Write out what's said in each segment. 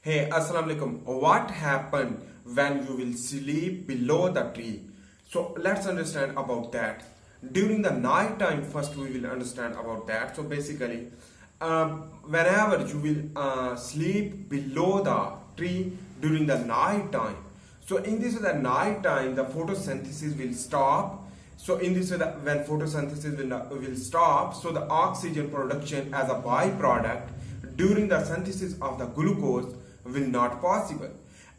Hey, Assalamu alaikum. What happened when you will sleep below the tree? So let's understand about that. During the night time, first we will understand about that. So basically, whenever you will sleep below the tree during the night time, so in this way, the night time, the photosynthesis will stop. So in this way, when photosynthesis will stop, so the oxygen production as a byproduct during the synthesis of the glucose will not possible.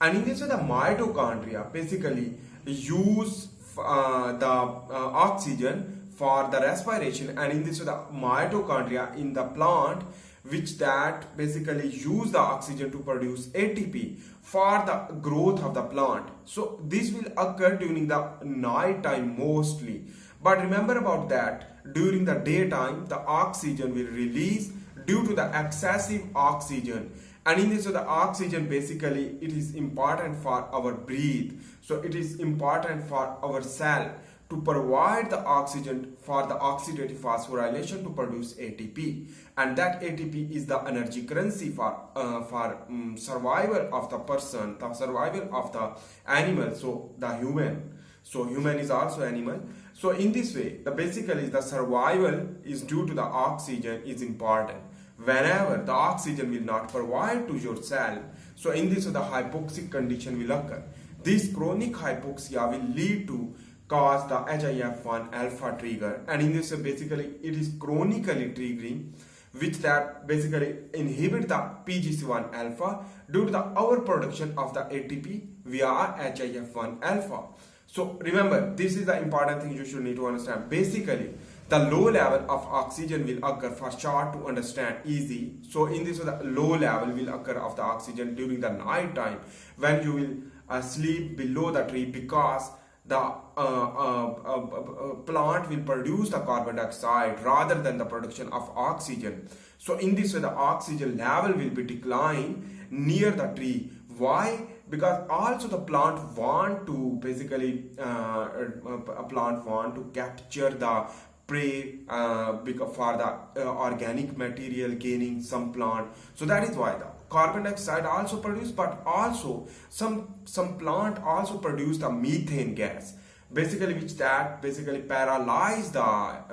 And in this way, the mitochondria basically use the oxygen for the respiration, and in this way, the mitochondria in the plant which that basically use the oxygen to produce ATP for the growth of the plant. So this will occur during the night time mostly. But remember about that, during the daytime, the oxygen will release due to the excessive oxygen. And in this way, the oxygen basically, it is important for our breath. So it is important for our cell to provide the oxygen for the oxidative phosphorylation to produce ATP. And that ATP is the energy currency for survival of the person, the survival of the animal, so the human. So human is also animal. So in this way, basically the survival is due to the oxygen is important. Whenever the oxygen will not provide to your cell, so in this way the hypoxic condition will occur. This chronic hypoxia will lead to cause the HIF1 alpha trigger, and in this way basically it is chronically triggering, which that basically inhibit the PGC1 alpha due to the overproduction of the ATP via HIF1 alpha. So remember, this is the important thing you should need to understand. Basically, the low level of oxygen will occur, for short to understand easy. So in this way, the low level will occur of the oxygen during the night time when you will sleep below the tree, because the plant will produce the carbon dioxide rather than the production of oxygen. So in this way, the oxygen level will be declined near the tree. Why? Because also the plant want to basically capture the prey because for the organic material gaining some plant. So that is why the carbon dioxide also produced, but also some plant also produce the methane gas, basically which that basically paralyze the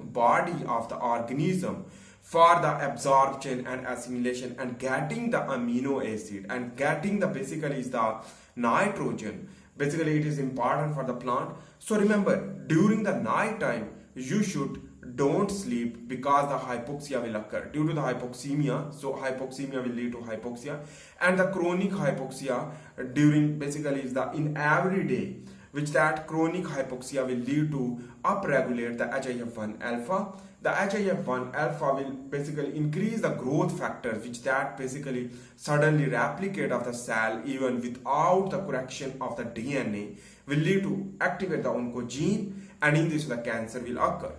body of the organism for the absorption and assimilation and getting the amino acid and getting the basically is the nitrogen. Basically it is important for the plant. So remember, during the night time you should don't sleep, because the hypoxia will occur due to the hypoxemia. So hypoxemia will lead to hypoxia, and the chronic hypoxia during basically is the in every day, which that chronic hypoxia will lead to upregulate the HIF1 alpha. The HIF1 alpha will basically increase the growth factors, which that basically suddenly replicate of the cell even without the correction of the DNA, will lead to activate the oncogene, and in this the cancer will occur.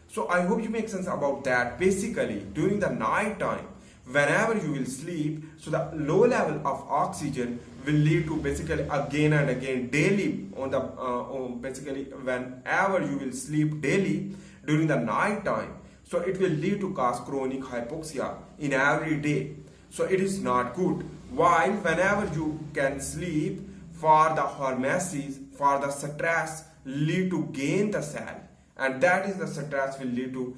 So I hope you make sense about that. Basically during the night time, whenever you will sleep, so the low level of oxygen will lead to basically again and again daily on the basically whenever you will sleep daily during the night time, so it will lead to cause chronic hypoxia in every day. So it is not good. While whenever you can sleep, for the hormesis, for the stress lead to gain the cell, and that is the stress will lead to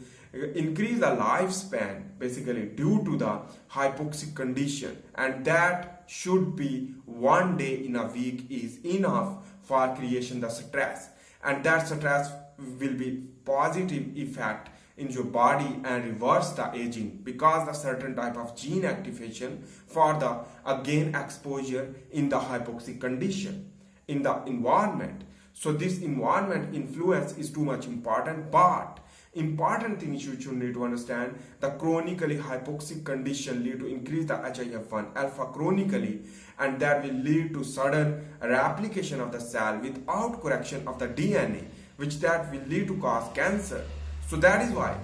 increase the lifespan basically due to the hypoxic condition, and that should be 1 day in a week is enough for creation the stress, and that stress will be positive effect in your body and reverse the aging, because the certain type of gene activation for the again exposure in the hypoxic condition in the environment. So this environment influence is too much important, but important thing you should need to understand, the chronically hypoxic condition lead to increase the HIF1 alpha chronically, and that will lead to sudden replication of the cell without correction of the DNA, which that will lead to cause cancer. So that is why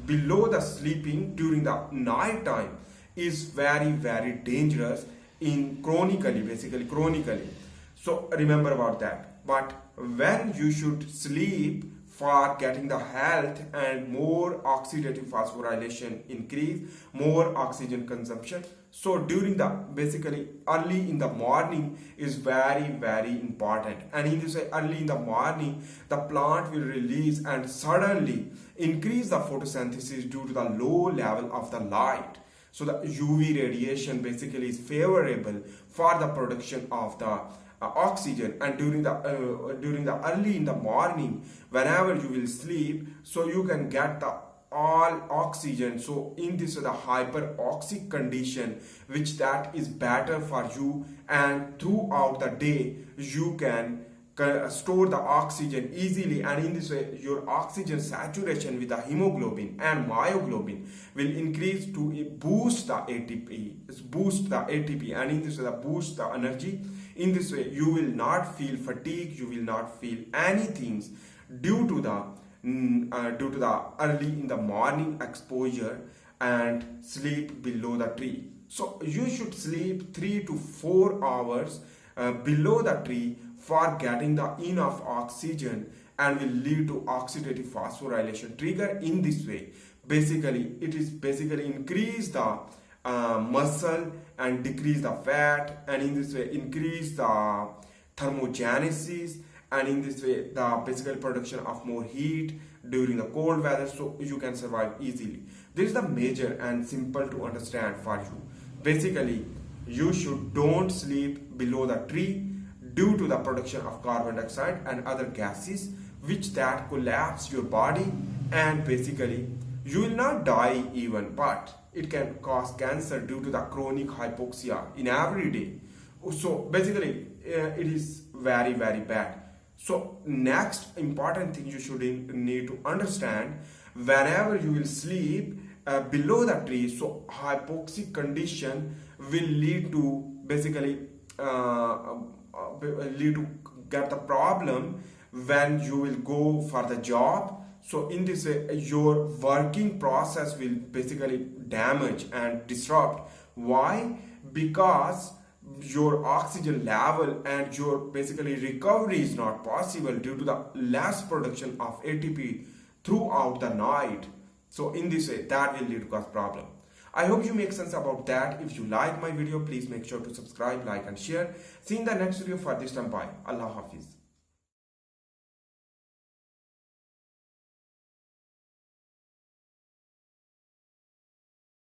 below the sleeping during the night time is very dangerous in chronically, basically chronically. So remember about that. But when you should sleep for getting the health and more oxidative phosphorylation increase, more oxygen consumption, So during the basically early in the morning is very important, and in this way early in the morning the plant will release and suddenly increase the photosynthesis due to the low level of the light. So the UV radiation basically is favorable for the production of the oxygen. And during the early in the morning, whenever you will sleep, so you can get the all oxygen. So in this the hyperoxic condition, which that is better for you, and throughout the day you can store the oxygen easily, and in this way your oxygen saturation with the hemoglobin and myoglobin will increase to boost the ATP, and in this way boost the energy. In this way you will not feel fatigue, you will not feel anything due to the early in the morning exposure and sleep below the tree. So you should sleep 3 to 4 hours below the tree for getting the enough oxygen, and will lead to oxidative phosphorylation trigger. In this way basically it is basically increase the muscle and decrease the fat, and in this way increase the thermogenesis, and in this way the basically production of more heat during the cold weather, so you can survive easily. This is the major and simple to understand for you. Basically you should don't sleep below the tree due to the production of carbon dioxide and other gases, which that collapse your body, and basically you will not die even, but it can cause cancer due to the chronic hypoxia in every day. So basically it is very bad. So next important thing you should need to understand, whenever you will sleep below the tree, so hypoxic condition will lead to basically lead to get the problem when you will go for the job. So in this way your working process will basically damage and disrupt. Why? Because your oxygen level and your basically recovery is not possible due to the less production of ATP throughout the night. So in this way that will lead to cause problem. I hope you make sense about that. If you like my video, please make sure to subscribe, like and share. See you in the next video. For this time, bye. Allah Hafiz.